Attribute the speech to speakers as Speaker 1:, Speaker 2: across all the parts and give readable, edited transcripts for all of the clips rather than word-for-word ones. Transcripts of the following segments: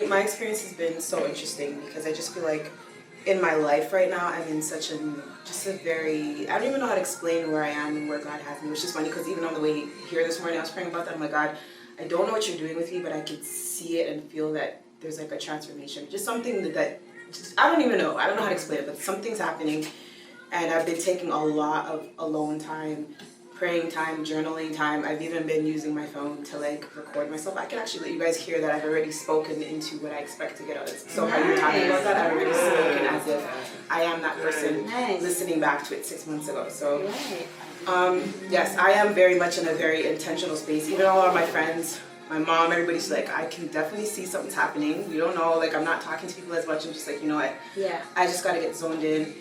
Speaker 1: my experience has been so interesting because I just feel like in my life right now, I'm in such I don't even know how to explain where I am and where God has me, which is funny because even on the way here this morning, I was praying about that. I'm like, God, I don't know what you're doing with me, but I can see it and feel that there's like a transformation. Just something that I don't even know. I don't know how to explain it, but something's happening. And I've been taking a lot of alone time, praying time, journaling time. I've even been using my phone to like record myself. I can actually let you guys hear that I've already spoken into what I expect to get out of this. So how you're talking about that, I've already spoken as if I am that person listening back to it 6 months ago. So yes, I am very much in a very intentional space. Even all of my friends, my mom, everybody's like, I can definitely see something's happening. You don't know, like I'm not talking to people as much. I'm just like, you know what? Yeah. I just got to get zoned in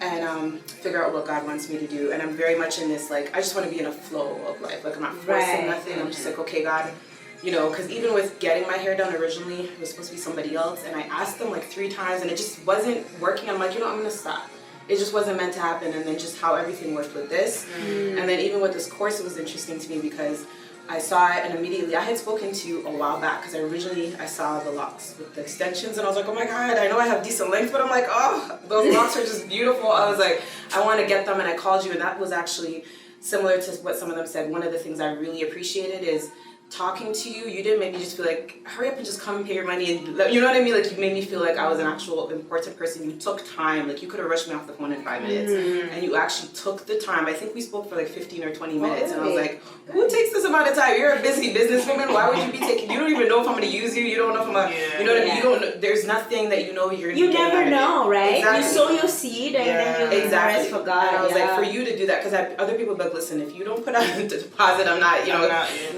Speaker 1: and figure out what God wants me to do. And I'm very much in this, like, I just want to be in a flow of life. Like, I'm not forcing nothing. I'm just like, okay, God, you know, because even with getting my hair done originally, it was supposed to be somebody else. And I asked them like 3 times and it just wasn't working. I'm like, you know, I'm going to stop. It just wasn't meant to happen. And then just how everything worked with this. And then even with this course, it was interesting to me because I saw it and immediately I had spoken to you a while back because I saw the locks with the extensions and I was like, oh my God, I know I have decent length, but I'm like, oh, those locks are just beautiful. I was like, I want to get them, and I called you, and that was actually similar to what some of them said. One of the things I really appreciated is talking to you. You didn't make me just feel like, hurry up and just come and pay your money, and you know what I mean? Like, you made me feel like I was an actual important person. You took time. Like, you could have rushed me off the phone in 5 minutes, and you actually took the time. I think we spoke for like 15 or 20 minutes, and I was like, who takes this amount of time? You're a busy businesswoman. Why would you be taking? You don't even know if I'm going to use you. You don't know if I'm going to, you know what I mean? You don't know. There's nothing that you know you're.
Speaker 2: You never know, right?
Speaker 1: Exactly.
Speaker 2: You sow your seed, and then you leave the rest for God.
Speaker 1: And I was like, for you to do that, because other people be like, listen, if you don't put out the deposit, I'm not,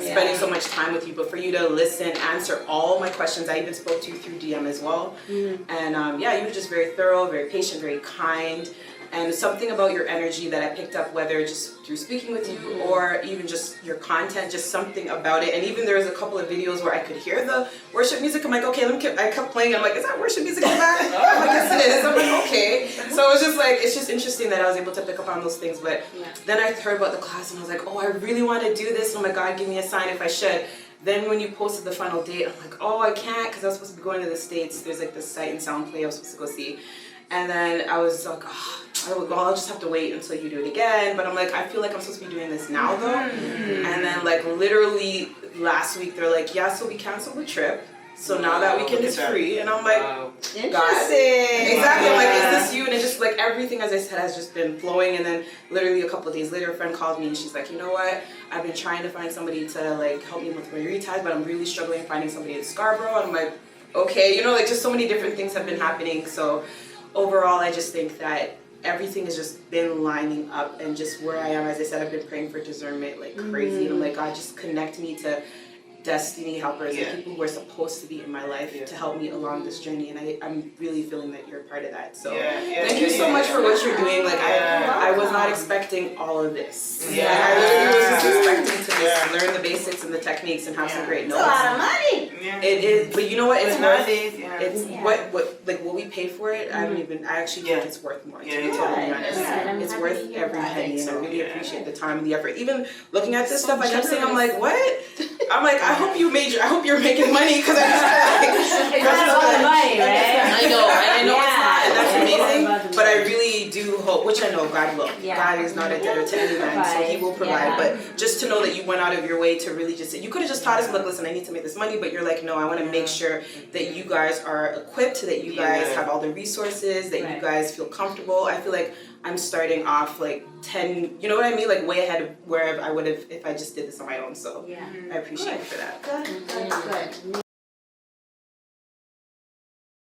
Speaker 1: spending so much time with you. But for you to listen, answer all my questions. I even spoke to you through DM as well. And you were just very thorough, very patient, very kind. And something about your energy that I picked up, whether just through speaking with you or even just your content, just something about it. And even there was a couple of videos where I could hear the worship music. I'm like, okay, I kept playing. I'm like, is that worship music in the back? I'm like, yes it is. I'm like, okay. So it's just interesting that I was able to pick up on those things. But then I heard about the class and I was like, oh, I really want to do this. Oh my God, give me a sign if I should. Then when you posted the final date, I'm like, oh, I can't because I was supposed to be going to the States. There's like this Sight and Sound play I was supposed to go see. And then I was like, I'll just have to wait until you do it again. But I'm like, I feel like I'm supposed to be doing this now though. And then like literally last week, they're like, yeah, so we canceled the trip. So now that weekend is free. And I'm like,
Speaker 2: interesting.
Speaker 1: Exactly. I'm like, is this you? And it's just like everything, as I said, has just been flowing. And then literally a couple of days later, a friend called me and she's like, you know what? I've been trying to find somebody to like help me with my reties, but I'm really struggling finding somebody in Scarborough. And I'm like, okay, like just so many different things have been happening. So overall, I just think that everything has just been lining up, and just where I am, as I said, I've been praying for discernment like crazy. And I'm like, God, just connect me to destiny helpers and people who are supposed to be in my life to help me along this journey. And I'm really feeling that you're a part of that. So thank you so much for what you're doing. Like I was not expecting all of this. I literally was just expecting to just learn the basics and the techniques and have some great notes.
Speaker 2: It's a lot of money.
Speaker 1: It is, but you know what? It's worth it. It's what we pay for it. I actually think it's worth more. To be totally honest, it's worth every penny, and I really appreciate the time and the effort. Even looking at this stuff, I kept saying, I'm like, what? I'm like, I hope you're making money because I just feel like
Speaker 2: that's a lot of money, right?
Speaker 1: I know it's not, and that's amazing. But I really do hope, which I know God will. God is not a debtor to any man, so He will provide. But just to know that you went out of your way to really just, you could have just taught us, look, listen, I need to make this money, but you're like, no, I want to make sure that you guys are equipped, that you guys have all the resources, that you guys feel comfortable. I feel like I'm starting off like 10, you know what I mean? Like way ahead of where I would have if I just did this on my own. So I appreciate you for that.
Speaker 2: Good.